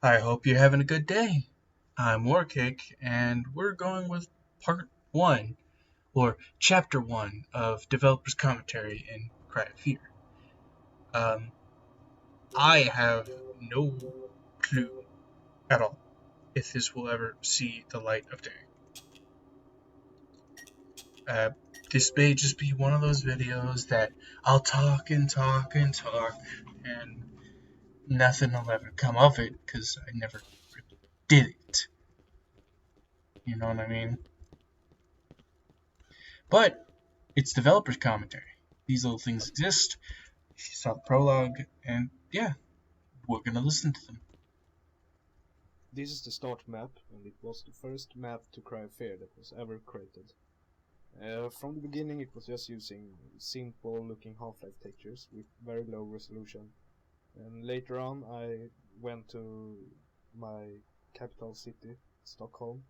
I hope you're having a good day. I'm Warcake, and we're going with part one, or chapter one, of Developer's Commentary in Cry of Fear. Um, I have no clue at all if this will ever see the light of day. Uh, this may just be one of those videos that I'll talk and talk and talk, and nothing will ever come of it because I never did it. You know what I mean? But it's developer's commentary. These little things exist. She saw the prologue, and yeah, we're gonna listen to them. This is the start map, and it was the first map to Cry Fair that was ever created. From the beginning, it was just using simple looking Half-Life textures with very low resolution. And later on, I went to my capital city, Stockholm,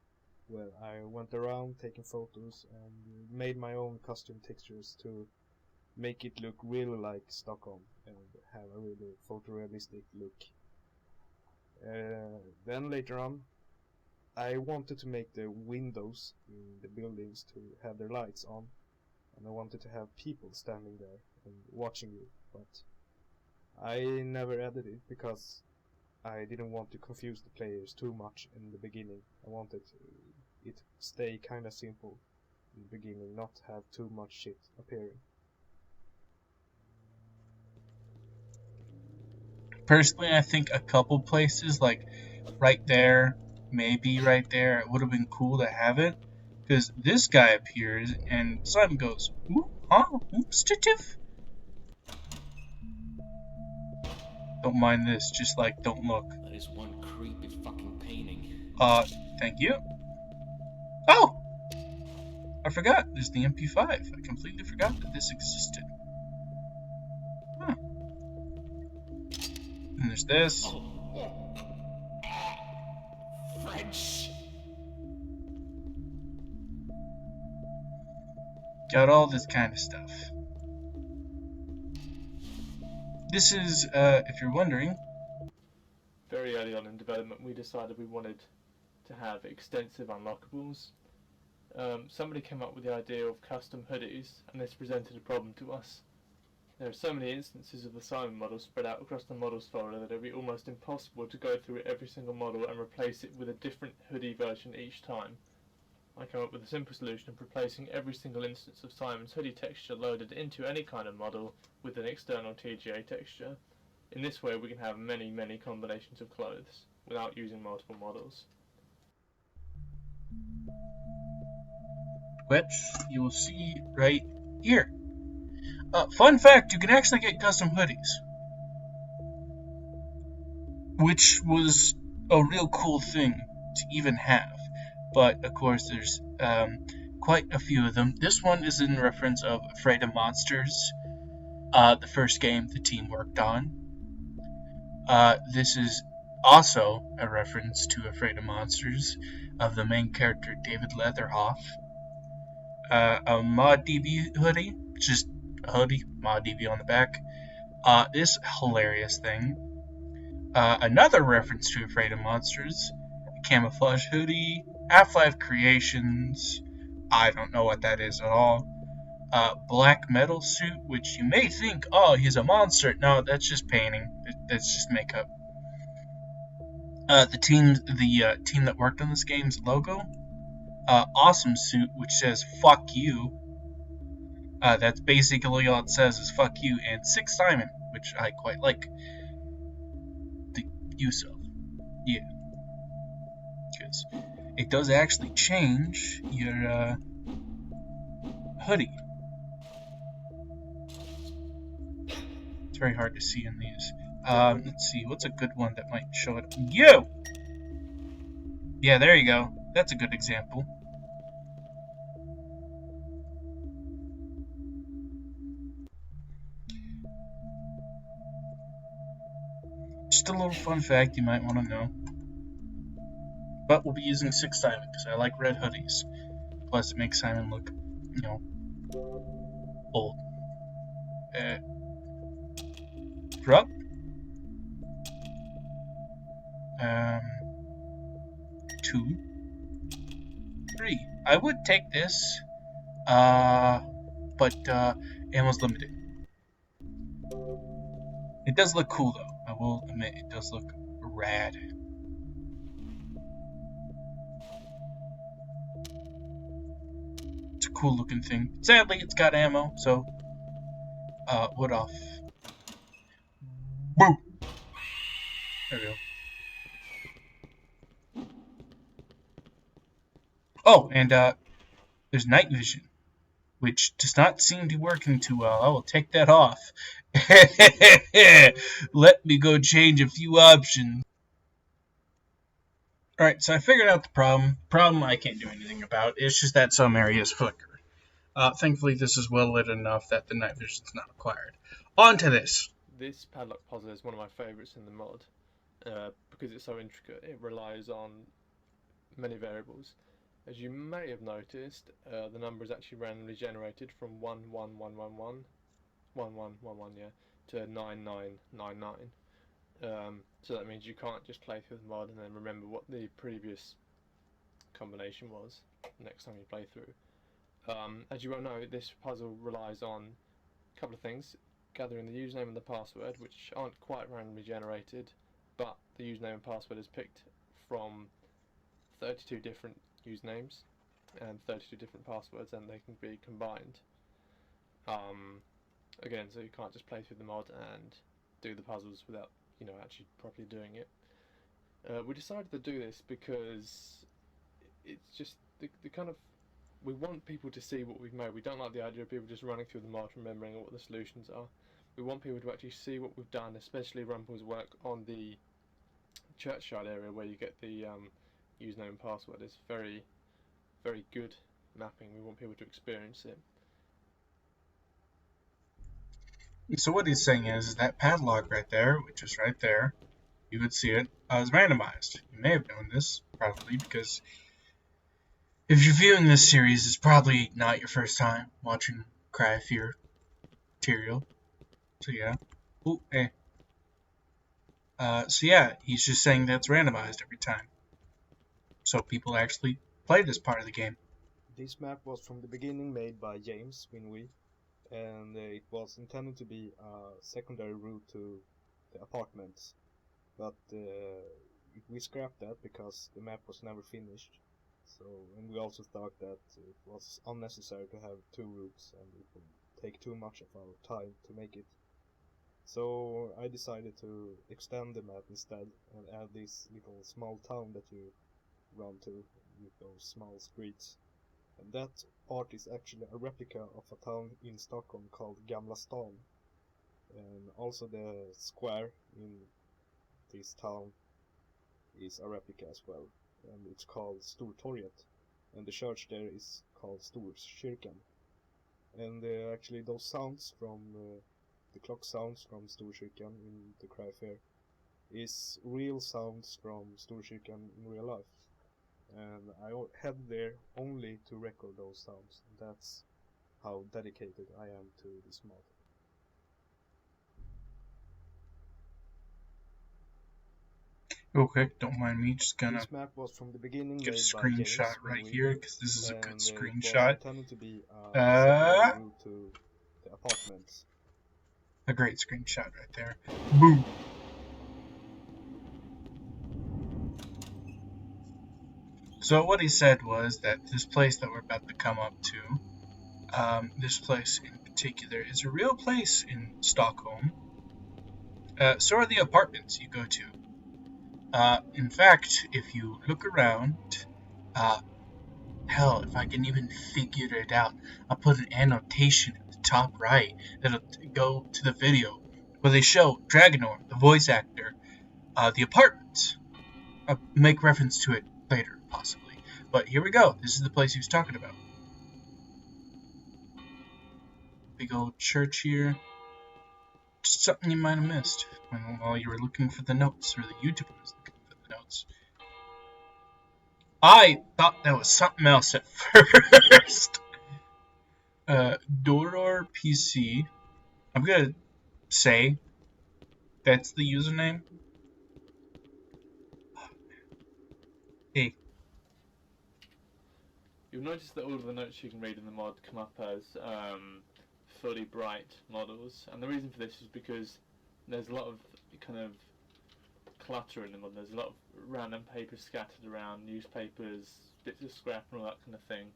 where I went around taking photos and made my own custom textures to make it look really like Stockholm and have a really photorealistic look. Then later on, I wanted to make the windows in the buildings to have their lights on, and I wanted to have people standing there and watching you, but I never added it because I didn't want to confuse the players too much in the beginning. I wanted it to stay kinda simple in the beginning, not have too much shit appearing. Personally, I think a couple places, like right there, maybe right there, it would have been cool to have it. Because this guy appears, and Simon goes, "Ooh, huh? Oops-titif?" Don't mind this, just like, don't look. That is one creepy fucking painting. Thank you. Oh! I forgot, there's the MP5. I completely forgot that this existed. Huh. And there's this. French! Got all this kind of stuff. This is, if you're wondering, Very early on in development, we decided we wanted to have extensive unlockables. Somebody came up with the idea of custom hoodies, and this presented a problem to us. There are so many instances of the Simon model spread out across the models folder that it would be almost impossible to go through every single model and replace it with a different hoodie version each time. I came up with a simple solution of replacing every single instance of Simon's hoodie texture loaded into any kind of model with an external TGA texture. In this way we can have many combinations of clothes without using multiple models. which you will see right here. Fun fact, you can actually get custom hoodies, which was a real cool thing to even have. But of course, there's quite a few of them. This one is in reference of Afraid of Monsters, the first game the team worked on. This is also a reference to Afraid of Monsters of the main character David Leatherhoff. A ModDB hoodie, just a hoodie, ModDB on the back. This hilarious thing. Another reference to Afraid of Monsters, a camouflage hoodie, Half-Life Creations, I don't know what that is at all. Black metal suit, which you may think, oh, he's a monster. No, that's just painting. That's just makeup. The team that worked on this game's logo, awesome suit, which says "fuck you." That's basically all it says is "fuck you" and "Six Simon," which I quite like the use of. Yeah, because it does actually change your hoodie. It's very hard to see in these. Let's see, what's a good one that might show it? You! Yeah, there you go. That's a good example. Just a little fun fact you might want to know. But we'll be using 6 Simon because I like red hoodies. Plus, it makes Simon look, old. Drop. Um, 2, 3. I would take this, but ammo's limited. It does look cool though. I will admit, it does look rad. It's a cool looking thing. Sadly, it's got ammo, so wood off. Boom. There we go. Oh, and there's night vision, which does not seem to be working too well. I will take that off. Let me go change a few options. Alright, so I figured out the problem. Problem I can't do anything about. It's just that some areas flicker. Thankfully, this is well lit enough that the night vision is not required. On to this. This padlock puzzle is one of my favourites in the mod because it's so intricate. It relies on many variables. As you may have noticed, the number is actually randomly generated from 11111 to 9999. So that means you can't just play through the mod and then remember what the previous combination was next time you play through. As you well know, this puzzle relies on a couple of things: gathering the username and the password, which aren't quite randomly generated, but the username and password is picked from 32 different usernames and 32 different passwords, and they can be combined. Again, so you can't just play through the mod and do the puzzles without, actually properly doing it. We decided to do this because it's just the kind of, we want people to see what we've made. We don't like the idea of people just running through the mod remembering what the solutions are. We want people to actually see what we've done, especially Rumpel's work on the churchyard area where you get the username and password. It's very, very good mapping. We want people to experience it. So what he's saying is that padlock right there, which is right there, you could see it, is randomized. You may have known this, probably, because if you're viewing this series, it's probably not your first time watching Cry of Fear material. So yeah. Ooh, hey. So yeah, he's just saying that's randomized every time. So people actually play this part of the game. This map was from the beginning made by James Winwy, and it was intended to be a secondary route to the apartments, but we scrapped that because the map was never finished. So, and we also thought that it was unnecessary to have two routes, and it would take too much of our time to make it. So I decided to extend the map instead and add this little small town that you run to with those small streets. And that part is actually a replica of a town in Stockholm called Gamla Stan. And also the square in this town is a replica as well. And it's called Stortorget. And the church there is called Storkyrkan. And actually those sounds from the clock sounds from Storkyrkan in the Cry Fair is real sounds from Storkyrkan in real life. And I head there only to record those sounds. That's how dedicated I am to this mod. Okay, don't mind me, just gonna This map was from the beginning get a made screenshot by James right Winwy, here, because this is a and good it was screenshot. intended to be a secondary route to the apartments. A great screenshot right there. Boom. So what he said was that this place that we're about to come up to, this place in particular, is a real place in Stockholm. So are the apartments you go to. In fact, if you look around, hell, if I can even figure it out, I'll put an annotation at the top right that'll go to the video where they show Dragonor, the voice actor, the apartments. I'll make reference to it later, possibly. But here we go. This is the place he was talking about. Big old church here. Just something you might have missed while you were looking for the notes, or the YouTuber was looking for the notes. I thought that was something else at first. Doror PC. I'm gonna say that's the username. Hey, You'll notice that all of the notes you can read in the mod come up as fully bright models, and the reason for this is because there's a lot of kind of clutter in the mod. There's a lot of random papers scattered around, newspapers, bits of scrap, and all that kind of thing.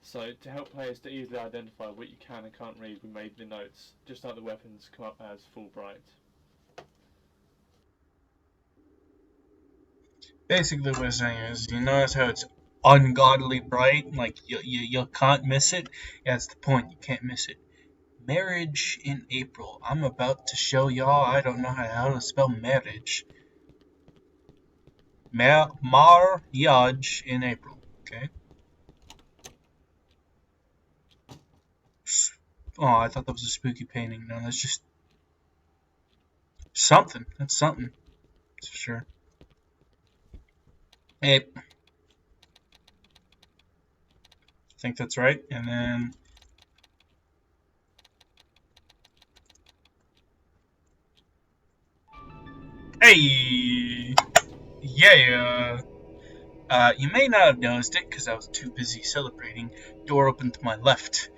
So to help players to easily identify what you can and can't read, we made the notes, just like the weapons, come up as full bright. basically what I'm saying is, you notice how it's ungodly bright? Like, you can't miss it? Yeah, that's the point. You can't miss it. Marriage in April. I'm about to show y'all I don't know how to spell marriage. Marriage in April. Okay. Oh, I thought that was a spooky painting. No, that's just something. That's something. That's for sure. Hey, I think that's right. And then, hey, yeah. You may not have noticed it because I was too busy celebrating. Door open to my left.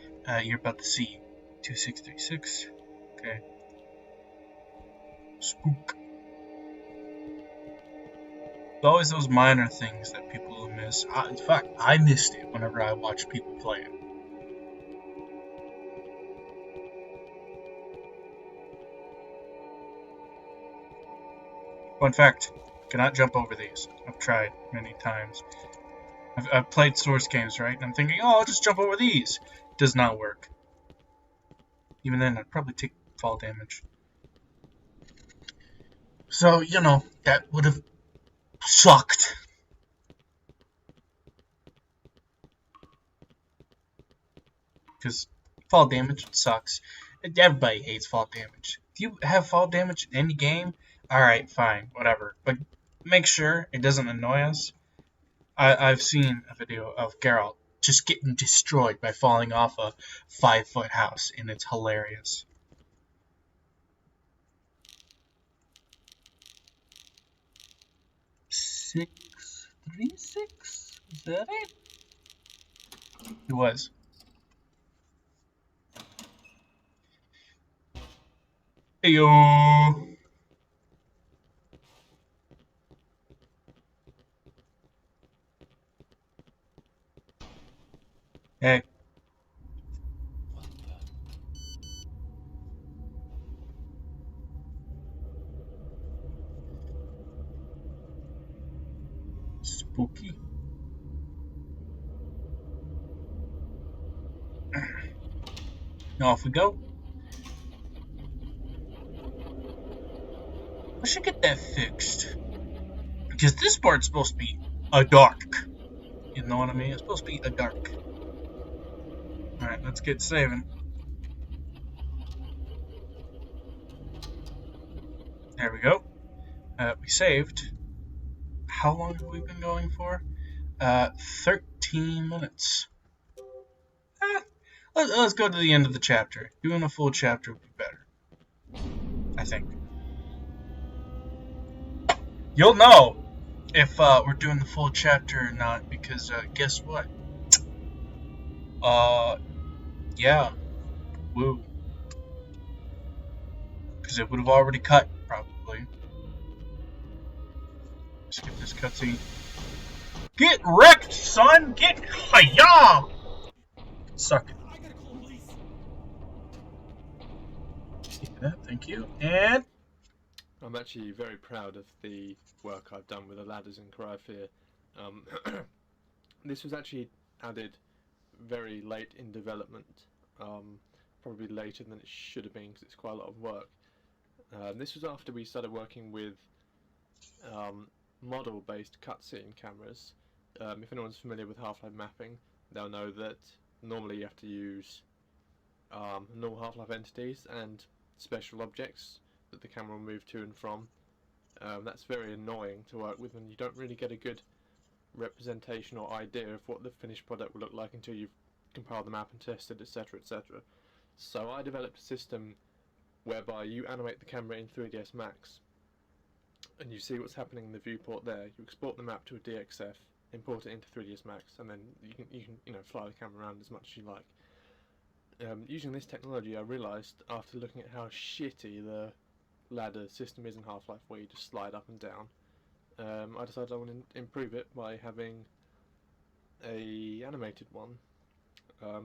You're about to see 2636. Okay. Spook. It's always those minor things that people will miss. In fact, I missed it whenever I watched people play it. Fun fact, cannot jump over these. I've tried many times. I've played Source games, right? And I'm thinking, oh, I'll just jump over these. Does not work. Even then, I'd probably take fall damage. So, that would have sucked. Because fall damage sucks. Everybody hates fall damage. If you have fall damage in any game, alright, fine, whatever. But make sure it doesn't annoy us. I've seen a video of Geralt just getting destroyed by falling off a 5-foot house, and it's hilarious. Six, 3-6? Is that it? It was. Heyo. Hey. Spooky. Now off we go. I should get that fixed. Because this part's supposed to be a dark. You know what I mean? It's supposed to be a dark. Alright, let's get saving. There we go. We saved. How long have we been going for? 13 minutes. Let's go to the end of the chapter. Doing a full chapter would be better. I think. You'll know if we're doing the full chapter or not, because guess what? Yeah. Woo. Because it would have already cut, probably. Skip this cutscene. Get wrecked, son! Get hiya! Suck it. Yeah, thank you. And I'm actually very proud of the work I've done with the ladders in Cry of Fear. This was actually added very late in development, probably later than it should have been because it's quite a lot of work. This was after we started working with model-based cutscene cameras. If anyone's familiar with Half-Life mapping, they'll know that normally you have to use null Half-Life entities and special objects that the camera will move to and from. That's very annoying to work with, and you don't really get a good representation or idea of what the finished product will look like until you've compiled the map and tested, etc, etc. So I developed a system whereby you animate the camera in 3ds Max, and you see what's happening in the viewport there. You export the map to a DXF, import it into 3ds Max, and then you can fly the camera around as much as you like. Using this technology, I realised after looking at how shitty the ladder system is in Half-Life, where you just slide up and down, I decided I want to improve it by having a animated one.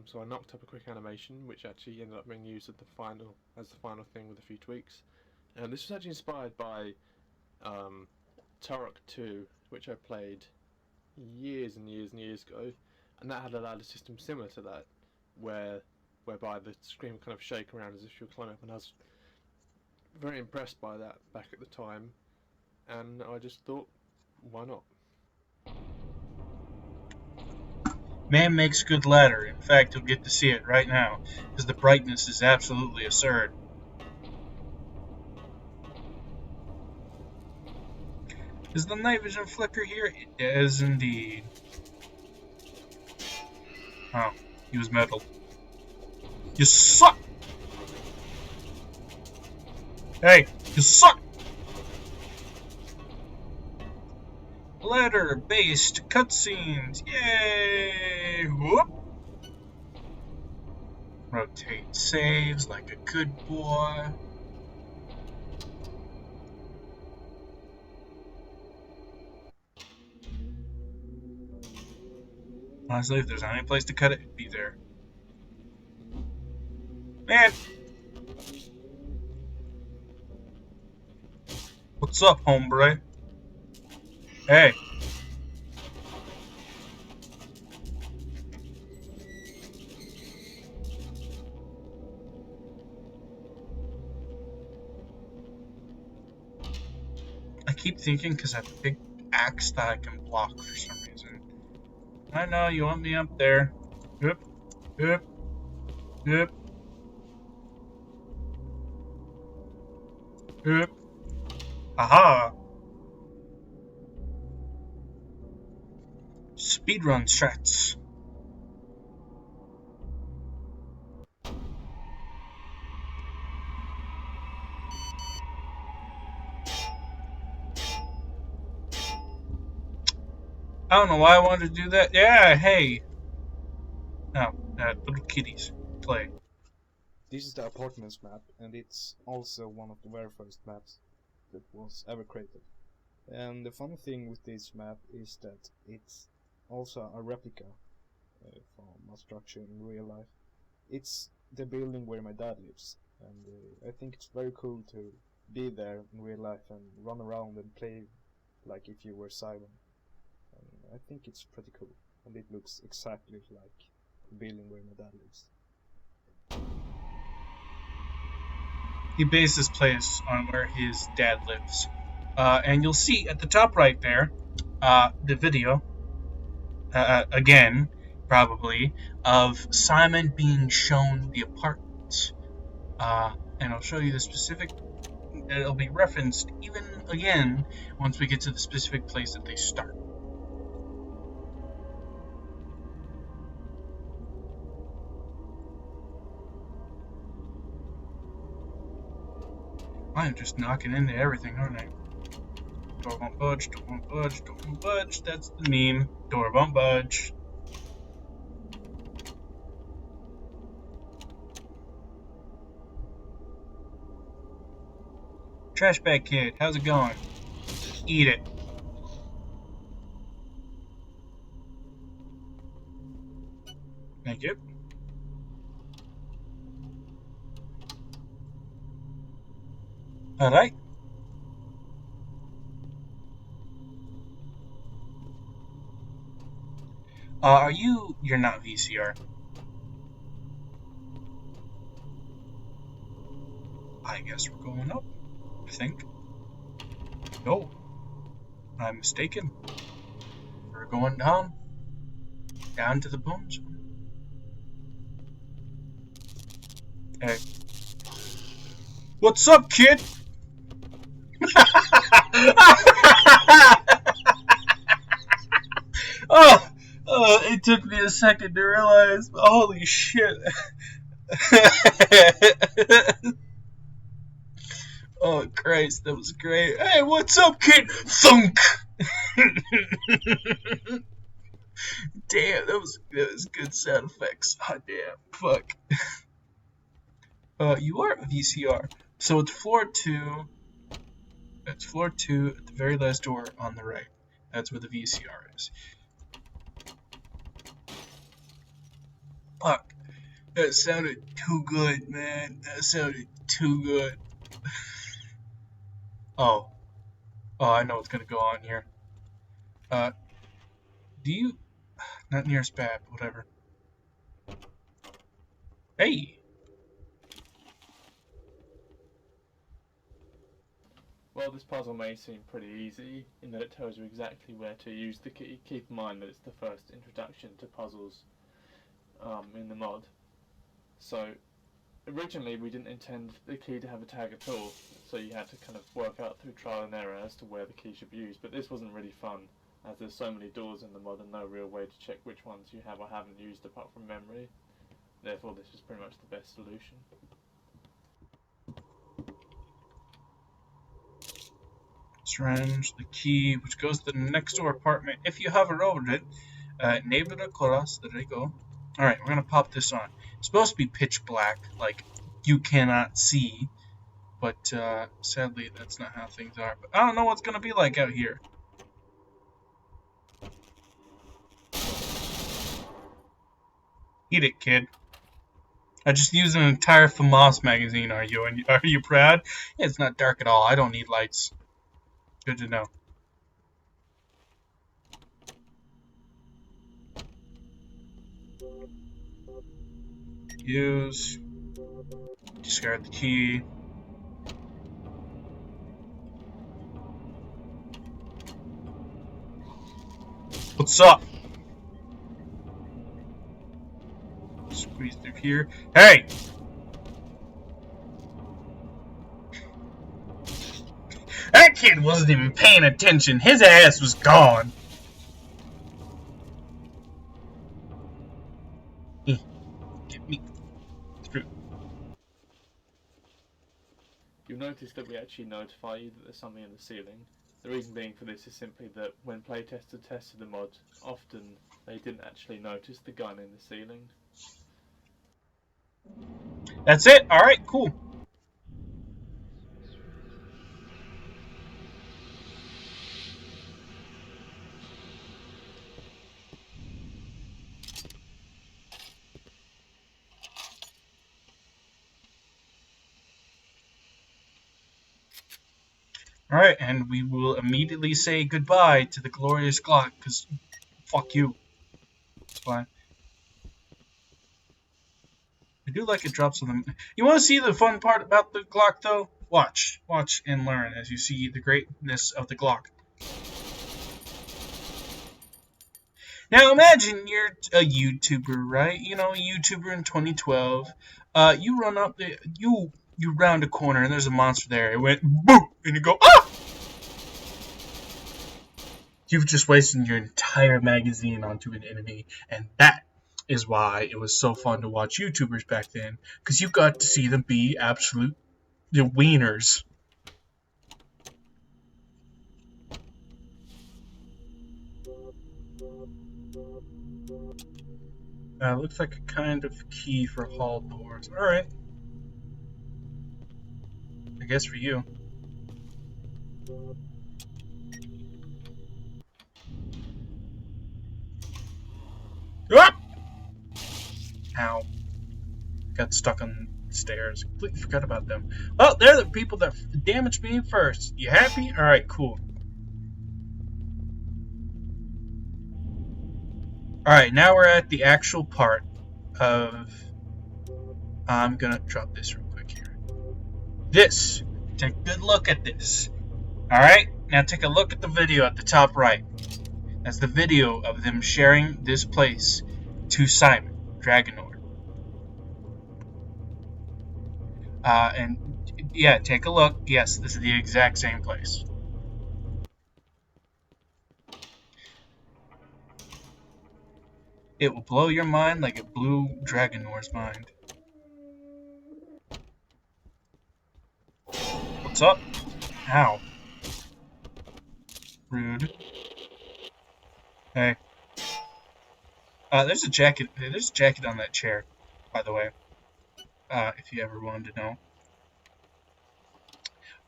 So I knocked up a quick animation, which actually ended up being used at the final thing with a few tweaks. And this was actually inspired by Turok 2, which I played years and years and years ago, and that had a ladder system similar to that, whereby the screen would kind of shake around as if you were climbing up, and I was very impressed by that back at the time, and I just thought, why not? Man makes good ladder. In fact, you'll get to see it right now, because the brightness is absolutely absurd. Is the night vision flicker here? It is indeed. Oh, he was metal. You suck! Hey, you suck! Ladder-based cutscenes! Yay! Whoop! Rotate saves like a good boy. Honestly, if there's any place to cut it, it'd be there. Man! What's up, hombre? Hey! I keep thinking because I have a big axe that I can block for some reason. I know, you want me up there. Yep. Yep. Yep. Yep. Aha! Speedrun strats. I don't know why I wanted to do that. Yeah, hey. No, little kitties. Play. This is the apartments map, and it's also one of the very first maps that was ever created. And the funny thing with this map is that it's also a replica from a structure in real life. It's the building where my dad lives, and I think it's very cool to be there in real life and run around and play like if you were Simon. And I think it's pretty cool, and it looks exactly like the building where my dad lives. He based his place on where his dad lives. And you'll see at the top right there, the video, again, probably, of Simon being shown the apartments. And I'll show you the specific, it'll be referenced even again once we get to the specific place that they start. I'm just knocking into everything, aren't I? Door won't budge, door won't budge, door won't budge. That's the meme. Door won't budge. Trash bag kid, how's it going? Eat it. Thank you. Alright. You're not VCR. I guess we're going up, I think. No. I'm mistaken. We're going down. Down to the bone zone. Hey. What's up, kid? It took me a second to realize. Holy shit. Oh Christ, that was great. Hey, what's up, kid? Thunk. Damn, that was good sound effects. Oh damn, fuck. You are a VCR, so it's floor 2. It's floor 2 at the very last door on the right. That's where the VCR is. Fuck. That sounded too good, man. That sounded too good. Oh. Oh, I know what's gonna go on here. Do you... Not near Spab, whatever. Hey! Well, this puzzle may seem pretty easy in that it tells you exactly where to use the key. Keep in mind that it's the first introduction to puzzles in the mod. So, originally we didn't intend the key to have a tag at all, so you had to kind of work out through trial and error as to where the key should be used, but this wasn't really fun, as there's so many doors in the mod and no real way to check which ones you have or haven't used apart from memory. Therefore this is pretty much the best solution. Syringe, the key, which goes to the next door apartment. If you hover over it, neighbor de Coras, there you go. Alright, we're gonna pop this on. It's supposed to be pitch black, like you cannot see, but sadly that's not how things are. But I don't know what's gonna be like out here. Eat it, kid. I just used an entire FAMAS magazine, are you? And are you proud? Yeah, it's not dark at all. I don't need lights. Good to know. Use. Discard the key. What's up? Squeeze through here. Hey! That kid wasn't even paying attention. His ass was gone. Get me through. You'll notice that we actually notify you that there's something in the ceiling. The reason being for this is simply that when playtesters tested the mod, often they didn't actually notice the gun in the ceiling. That's it? Alright, cool. Alright, and we will immediately say goodbye to the glorious Glock, because fuck you. It's fine. I do like it drops on them. You want to see the fun part about the Glock, though? Watch. Watch and learn as you see the greatness of the Glock. Now imagine you're a YouTuber, right? You know, a YouTuber in 2012. You run up the... You round a corner and there's a monster there. It went boom! And you go, ah! You've just wasted your entire magazine onto an enemy, and that is why it was so fun to watch YouTubers back then, because you got to see them be absolute wieners. Looks like a kind of key for hall doors. Alright. I guess for you. Ah! Ow. Got stuck on the stairs. Completely forgot about them. Well, they're the people that damaged me first. You happy? Alright, cool. Alright, now we're at the actual part of... I'm gonna drop this real quick here. This. Take a good look at this. Alright, now take a look at the video at the top right. That's the video of them sharing this place to Simon, Dragonor. And yeah, take a look. Yes, this is the exact same place. It will blow your mind like it blew Dragonor's mind. What's up? Ow. Rude. Hey. There's a jacket. There's a jacket on that chair, by the way. If you ever wanted to know.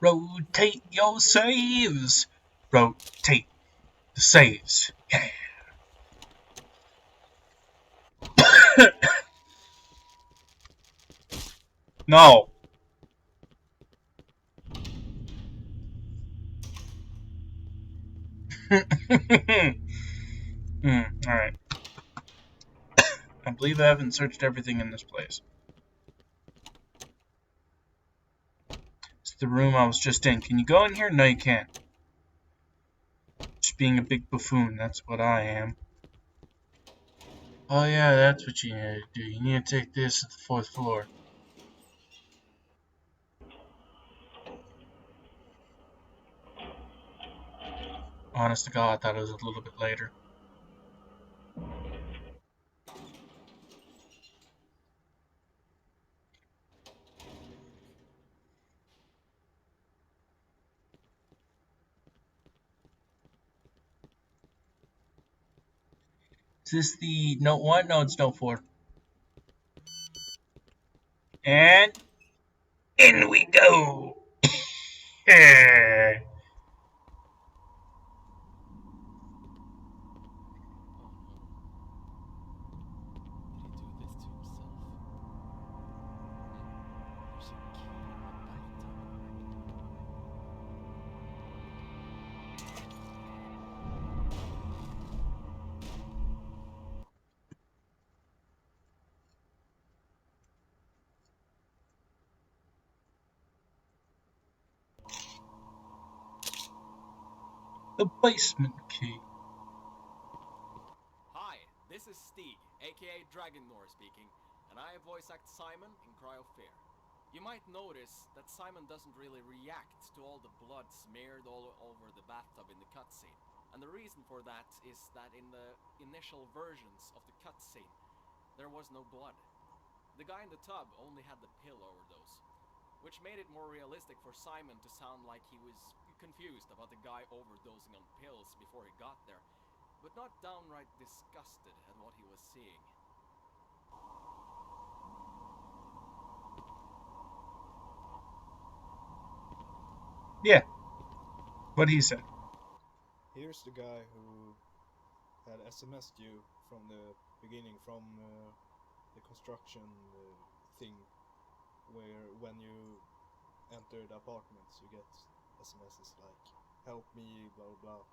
Rotate your saves. Rotate the saves. Yeah. No. Alright. I believe I haven't searched everything in this place. It's the room I was just in. Can you go in here? No, you can't. Just being a big buffoon, that's what I am. Oh yeah, that's what you need to do. You need to take this to the 4th floor. Honest to God, I thought it was a little bit later. Is this the note 1? No, it's note 4. And in we go! Yeah. The basement key. Hi, this is Stig, aka Dragonor speaking, and I voice act Simon in Cry of Fear. You might notice that Simon doesn't really react to all the blood smeared all over the bathtub in the cutscene. And the reason for that is that in the initial versions of the cutscene, there was no blood. The guy in the tub only had the pill overdose, which made it more realistic for Simon to sound like he was confused about the guy overdosing on pills before he got there, but not downright disgusted at what he was seeing. Yeah. What he said. Here's the guy who had SMS'd you from the beginning, from the construction thing, where when you enter the apartments you get SMSs like "help me," blah blah blah.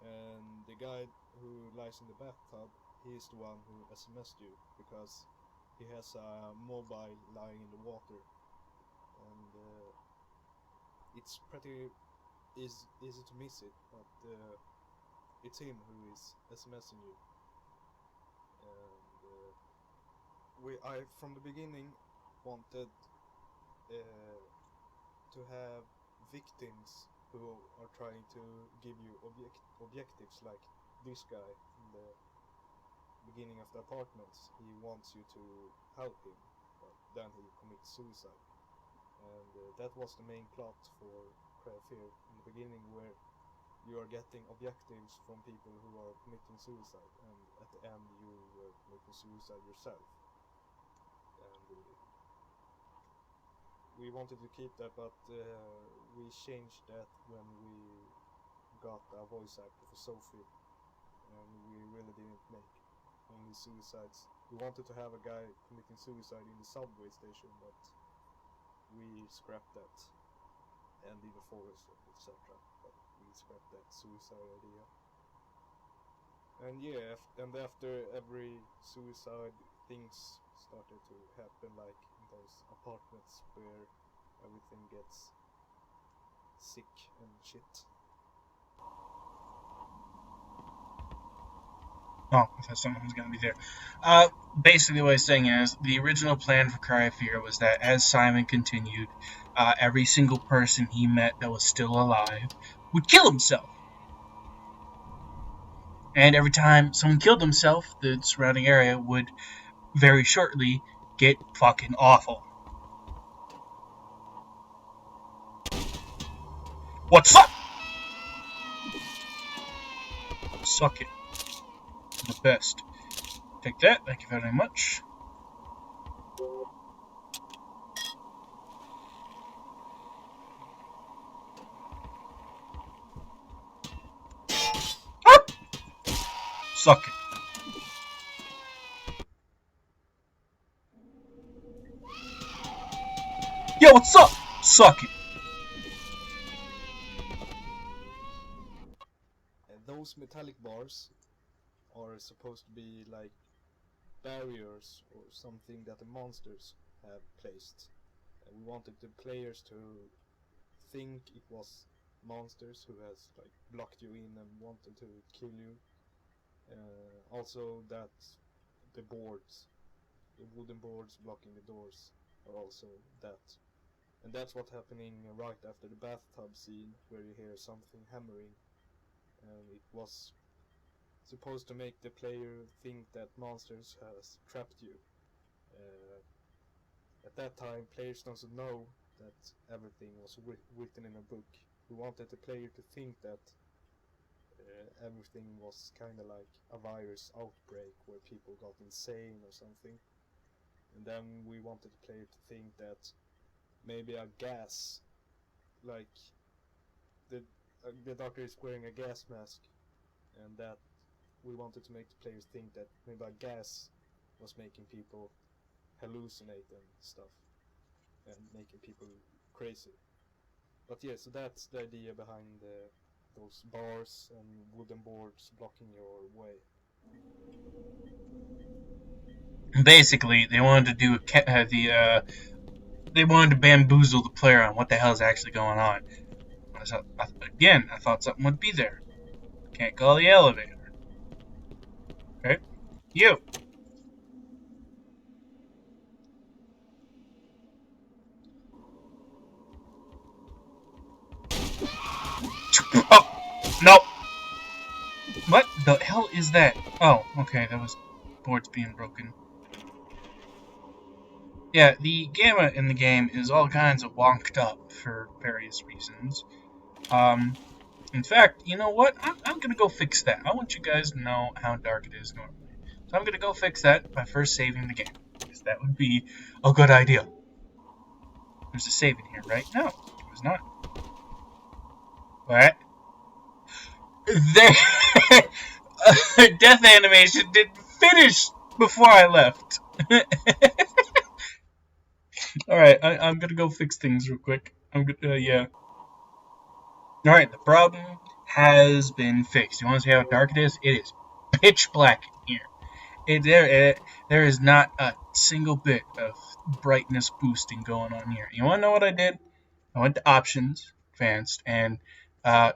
And the guy who lies in the bathtub, he's the one who SMS'd you because he has a mobile lying in the water, and it's pretty easy to miss it, but it's him who is SMSing you. And I from the beginning wanted to have victims who are trying to give you objectives, like this guy in the beginning of the apartments. He wants you to help him, but then he commits suicide. And that was the main plot for Cry of Fear in the beginning, where you are getting objectives from people who are committing suicide, and at the end you were committing suicide yourself. And we wanted to keep that, but we changed that when we got a voice actor for Sophie, and we really didn't make only suicides. We wanted to have a guy committing suicide in the subway station, but we scrapped that, and in the forest, etc. But we scrapped that suicide idea. And yeah, and after every suicide, things started to happen, like in those apartments where everything gets sick and shit. Oh, I thought someone was going to be there. Basically what he's saying is, the original plan for Cry of Fear was that as Simon continued, every single person he met that was still alive would kill himself. And every time someone killed himself, the surrounding area would very shortly get fucking awful. What's up? Suck it. The best. Take that. Thank you very much. Ah! Suck it. Yo, what's up? Suck it. And those metallic bars are supposed to be like barriers or something that the monsters have placed. And we wanted the players to think it was monsters who has like blocked you in and wanted to kill you. Also that the boards, the wooden boards blocking the doors are also that. And that's what's happening right after the bathtub scene where you hear something hammering. And it was supposed to make the player think that monsters has trapped you. At that time, players doesn't know that everything was written in a book. We wanted the player to think that everything was kind of like a virus outbreak where people got insane or something. And then we wanted the player to think that maybe a gas, like the doctor is wearing a gas mask, and that we wanted to make the players think that maybe a gas was making people hallucinate and stuff, and making people crazy. But yeah, so that's the idea behind those bars and wooden boards blocking your way. Basically, they wanted to do they wanted to bamboozle the player on what the hell is actually going on. Again, I thought something would be there. Can't call the elevator. Okay, you. Oh no! What the hell is that? Oh, okay, that was boards being broken. Yeah, the gamma in the game is all kinds of wonked up for various reasons. In fact, you know what? I'm gonna go fix that. I want you guys to know how dark it is normally. So I'm gonna go fix that by first saving the game. Because that would be a good idea. There's a save in here, right? No, there's not. What? There... Death animation didn't finish before I left. Alright, I'm gonna go fix things real quick. Yeah. Alright, the problem has been fixed. You wanna see how dark it is? It is pitch black in here. There is not a single bit of brightness boosting going on here. You wanna know what I did? I went to options, advanced, and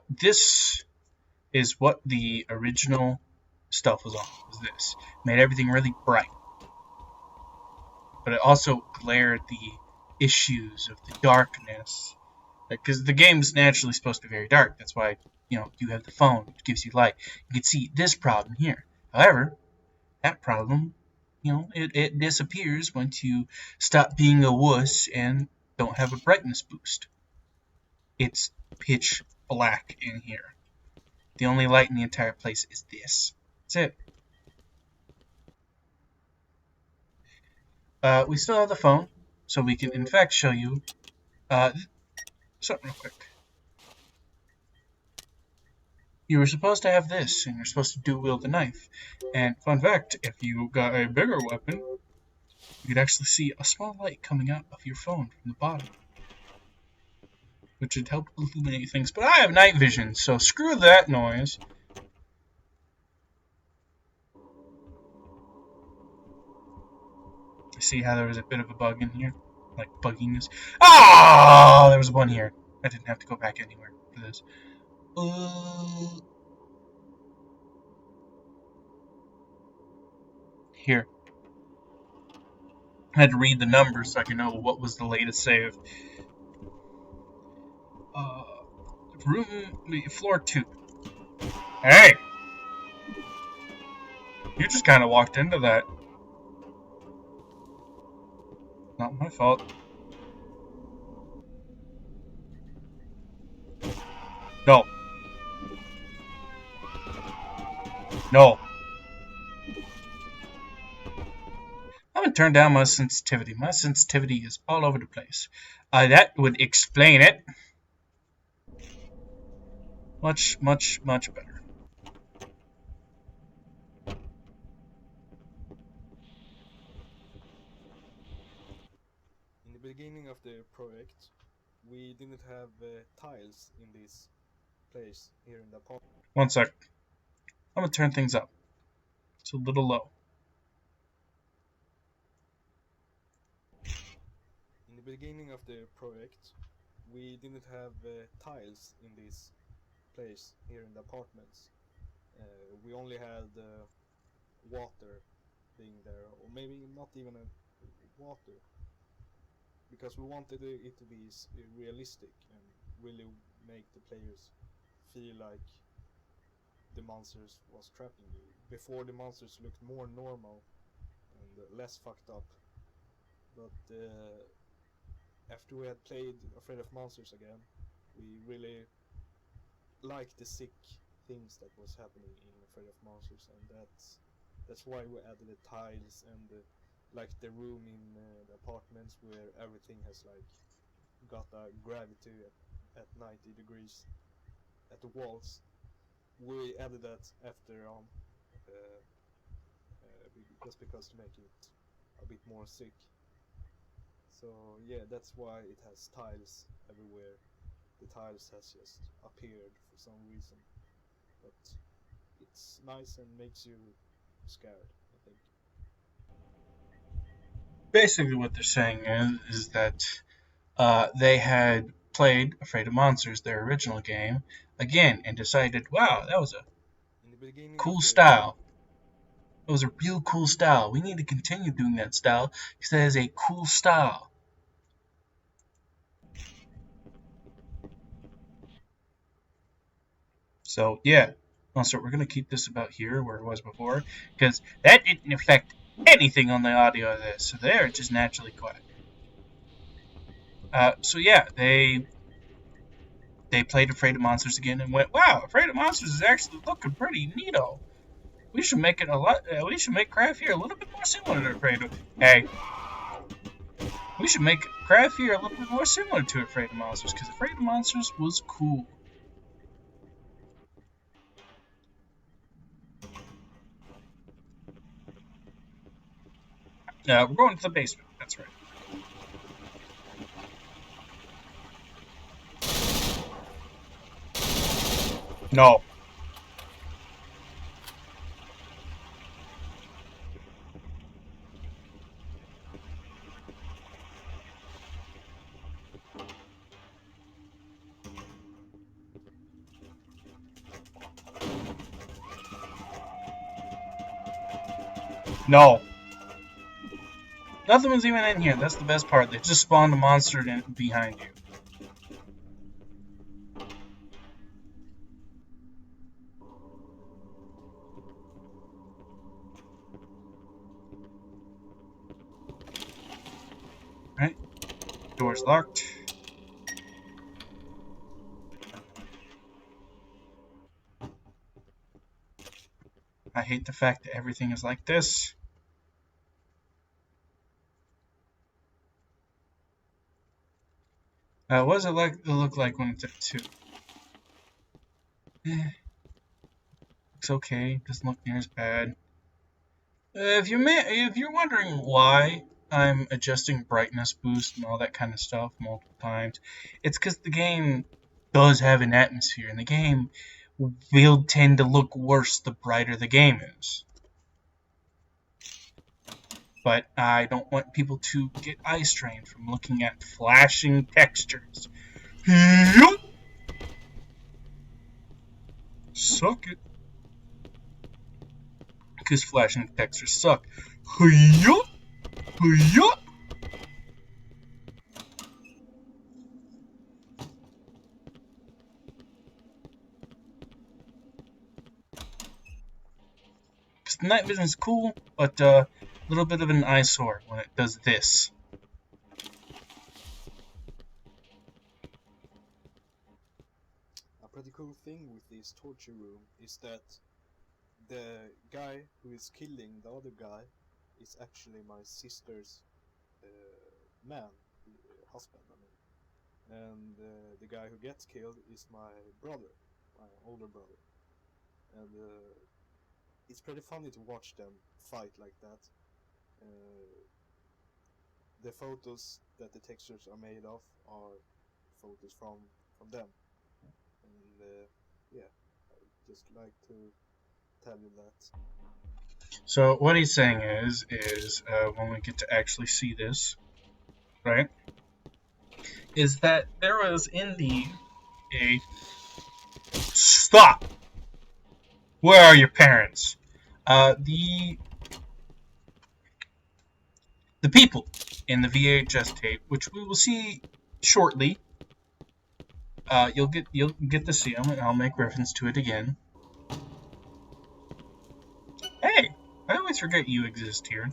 this is what the original stuff was on. Was this. Made everything really bright. But it also glared the issues of the darkness. Because the game's naturally supposed to be very dark. That's why, you have the phone. It gives you light. You can see this problem here. However, that problem, it disappears once you stop being a wuss and don't have a brightness boost. It's pitch black in here. The only light in the entire place is this. That's it. We still have the phone, so we can in fact show you something real quick. You were supposed to have this, and you're supposed to dual wield the knife. And fun fact, if you got a bigger weapon, you could actually see a small light coming out of your phone from the bottom, which would help illuminate things. But I have night vision, so screw that noise. I see how there was a bit of a bug in here, like bugginess. Ah, there was one here. I didn't have to go back anywhere for this. Here. I had to read the numbers so I could know what was the latest save. Floor 2. Hey! You just kind of walked into that. Not my fault. No. No. I'm gonna turn down my sensitivity. My sensitivity is all over the place. That would explain it. Much, much, much better. In the beginning of the project, we didn't have tiles in this place here in the apartment. One sec. I'm gonna turn things up. It's a little low. In the beginning of the project, we didn't have tiles in this place here in the apartments. We only had water being there, or maybe not even a water, because we wanted it to be realistic and really make the players feel like the monsters was trapping you. Before, the monsters looked more normal and less fucked up, but after we had played Afraid of Monsters again, we really liked the sick things that was happening in Afraid of Monsters, and that's why we added the tiles and like the room in the apartments where everything has like got a gravity at 90 degrees at the walls. We added that after on, uh, just because to make it a bit more sick. So yeah, that's why it has tiles everywhere. The tiles has just appeared for some reason, but it's nice and makes you scared, I think. Basically, what they're saying is that they had played Afraid of Monsters, their original game, again, and decided, wow, that was a In the beginning of cool the style. It was a real cool style. We need to continue doing that style because that is a cool style. So yeah, also we're gonna keep this about here where it was before because that didn't affect anything on the audio of this. So there, it's just naturally quiet. So yeah, they played Afraid of Monsters again and went, wow, Afraid of Monsters is actually looking pretty neato. We should make it a lot. We should make Craft here a little bit more similar to Afraid of. Hey, we should make Craft here a little bit more similar to Afraid of Monsters because Afraid of Monsters was cool. We're going to the basement. That's right. No. No. Nothing was even in here. That's the best part. They just spawned a monster behind you. Right? Door's locked. I hate the fact that everything is like this. What does it look like when it's at 2? Looks okay. Doesn't look near as bad. If you're wondering why I'm adjusting brightness boost and all that kind of stuff multiple times, it's because the game does have an atmosphere, and the game will tend to look worse the brighter the game is. But I don't want people to get eye strain from looking at flashing textures. Suck it. Because flashing textures suck. Because the night vision is cool, but a little bit of an eyesore when it does this. A pretty cool this torture room is that the guy who is killing the other guy is actually my sister's man, husband, I mean. And the guy who gets killed is my brother, my older brother. And it's pretty funny to watch them fight like that. The photos that the textures are made of are photos from them. And yeah, I'd just like to tell you that. So what he's saying is when we get to actually see this, right, is that there was indeed a stop. Where are your parents? The people in the VHS tape, which we will see shortly. You'll get to see them, and I'll make reference to it again. Hey, I always forget you exist here.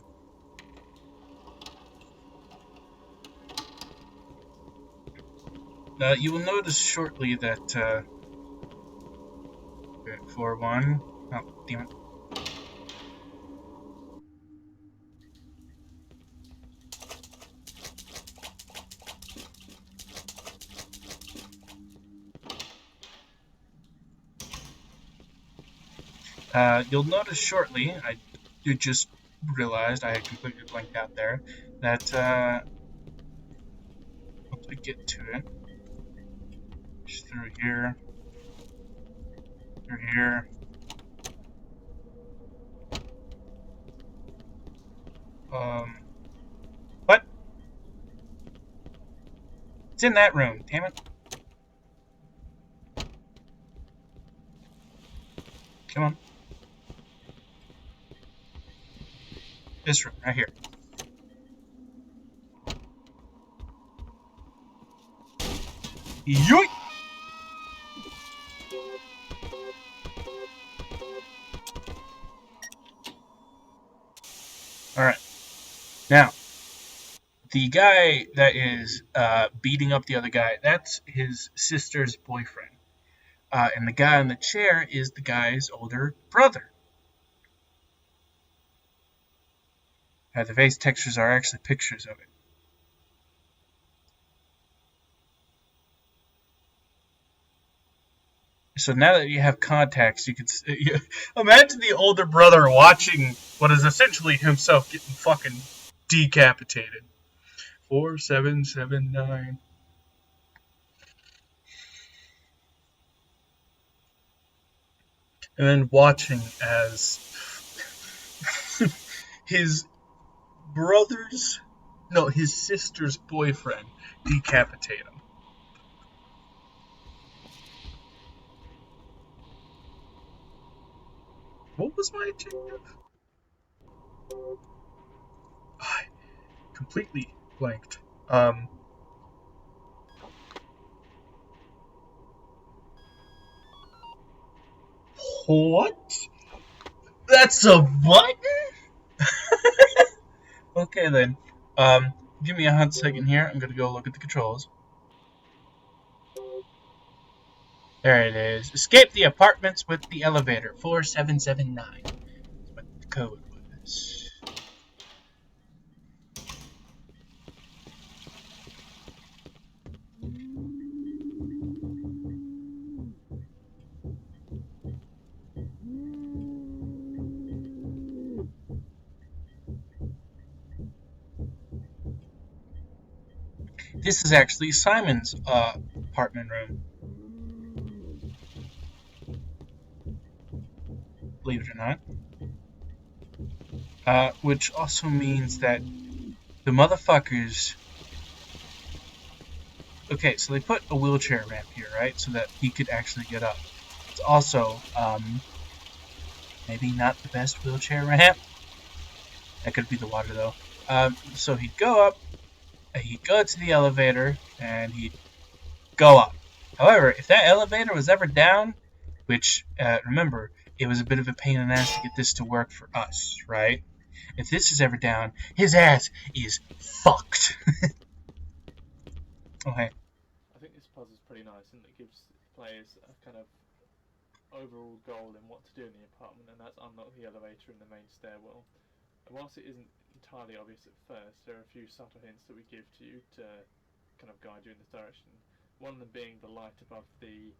You will notice shortly that, for one, oh, damn it. You'll notice shortly, you just realized I had completely blanked out there, that, once we get to it, just through here, what? It's in that room, damn it. Come on. This room, right here. Yoink! Alright. Now, the guy that is beating up the other guy, that's his sister's boyfriend. And the guy on the chair is the guy's older brother. The face textures are actually pictures of it. So now that you have context, you can imagine the older brother watching what is essentially himself getting fucking decapitated. 4779. And then watching as his sister's boyfriend decapitate him. What was my objective? I completely blanked. What? That's a button? Okay then. Give me a hot second here. I'm gonna go look at the controls. There it is. Escape the apartments with the elevator. 4779. That's what the code was. This is actually Simon's apartment room. Believe it or not. Which also means that the motherfuckers... Okay, so they put a wheelchair ramp here, right? So that he could actually get up. It's also, maybe not the best wheelchair ramp. That could be the water, though. So he'd go up, he'd go to the elevator, and he'd go up. However, if that elevator was ever down, which, remember, it was a bit of a pain in the ass to get this to work for us, right? If this is ever down, his ass is fucked. Okay. I think this puzzle's pretty nice, and it gives players a kind of overall goal in what to do in the apartment, and that's unlock the elevator in the main stairwell. And whilst it isn't entirely obvious at first, there are a few subtle hints that we give to you to kind of guide you in this direction. One of them being the light above the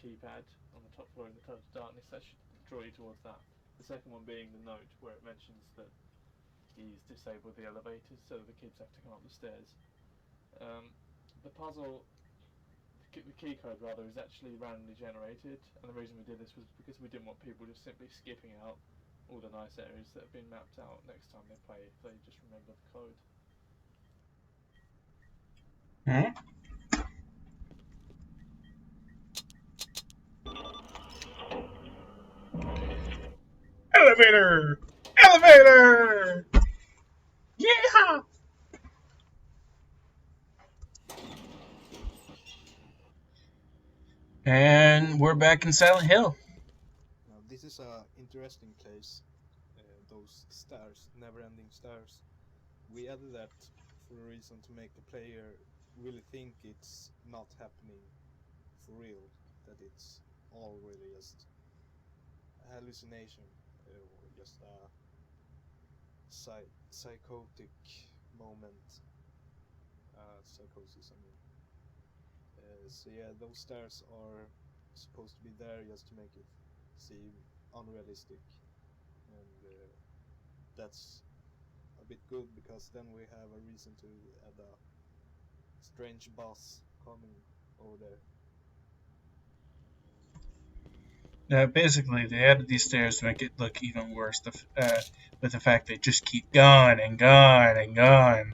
keypad on the top floor in the Total Darkness, that should draw you towards that. The second one being the note where it mentions that he's disabled the elevators so that the kids have to come up the stairs. The puzzle, the key code rather, is actually randomly generated, and the reason we did this was because we didn't want people just simply skipping out all the nice areas that have been mapped out next time they play if they just remember the code. Elevator! Elevator! Yeah! And we're back in Silent Hill. Now, this is a interesting place. Those stairs, never-ending stairs. We added that for a reason to make the player really think it's not happening for real, that it's all really just a hallucination or just a psychotic moment, psychosis. I mean, so yeah, those stairs are supposed to be there just to make it seem unrealistic, and that's a bit good because then we have a reason to add a strange boss coming over there. Basically, they added these stairs to make it look even worse with the fact they just keep going and going and going.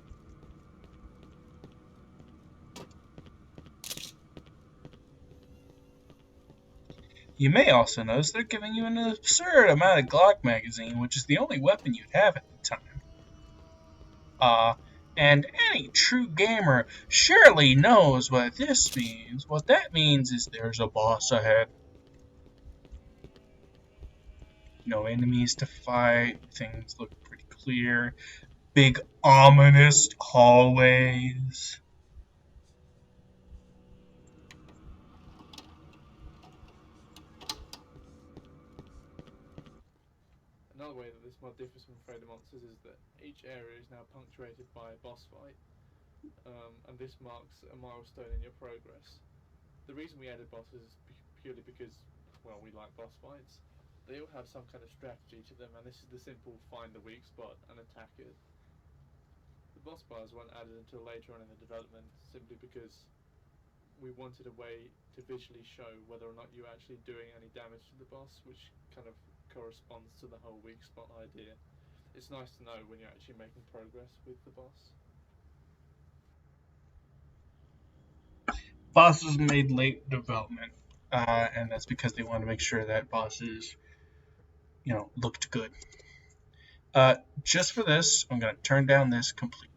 You may also notice they're giving you an absurd amount of Glock magazine, which is the only weapon you'd have at the time. And any true gamer surely knows what this means. What that means is there's a boss ahead. No enemies to fight, things look pretty clear. Big ominous hallways. Another way that this mod differs from Afraid of Monsters is that each area is now punctuated by a boss fight, and this marks a milestone in your progress. The reason we added bosses is purely because, well, we like boss fights. They all have some kind of strategy to them, and this is the simple find the weak spot and attack it. The boss bars weren't added until later on in the development, simply because we wanted a way to visually show whether or not you're actually doing any damage to the boss, which kind of corresponds to the whole weak spot idea. It's nice to know when you're actually making progress with the boss. Bosses made late development, and that's because they wanted to make sure that bosses, looked good. Just for this, I'm going to turn down this completely.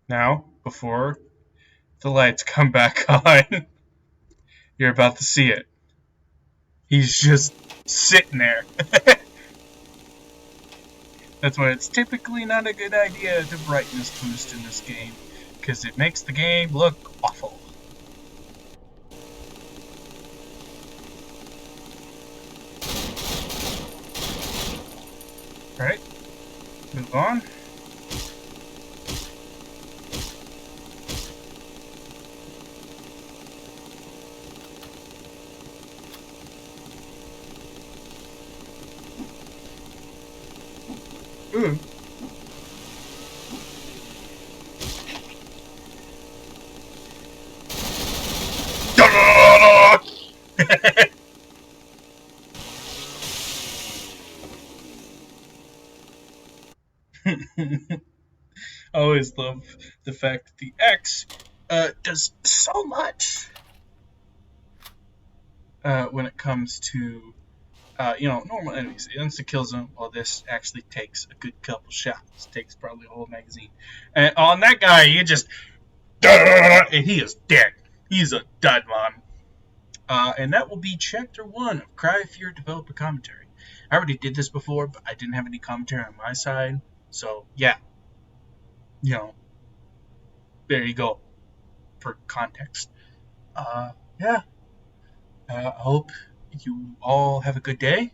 Now, before the lights come back on, you're about to see it. He's just sitting there. That's why it's typically not a good idea to brightness boost in this game, because it makes the game look awful. Alright, move on. Ooh. I always love the fact that the X does so much when it comes to normal enemies. It insta kills them, while this actually takes a good couple shots. It takes probably a whole magazine. And on that guy, you just and he is dead. He's a dud, man. And that will be Chapter 1 of Cry of Fear Developer Commentary. I already did this before, but I didn't have any commentary on my side. So, yeah. There you go. For context. Yeah. I hope you all have a good day.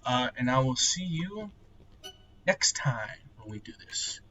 And I will see you next time when we do this.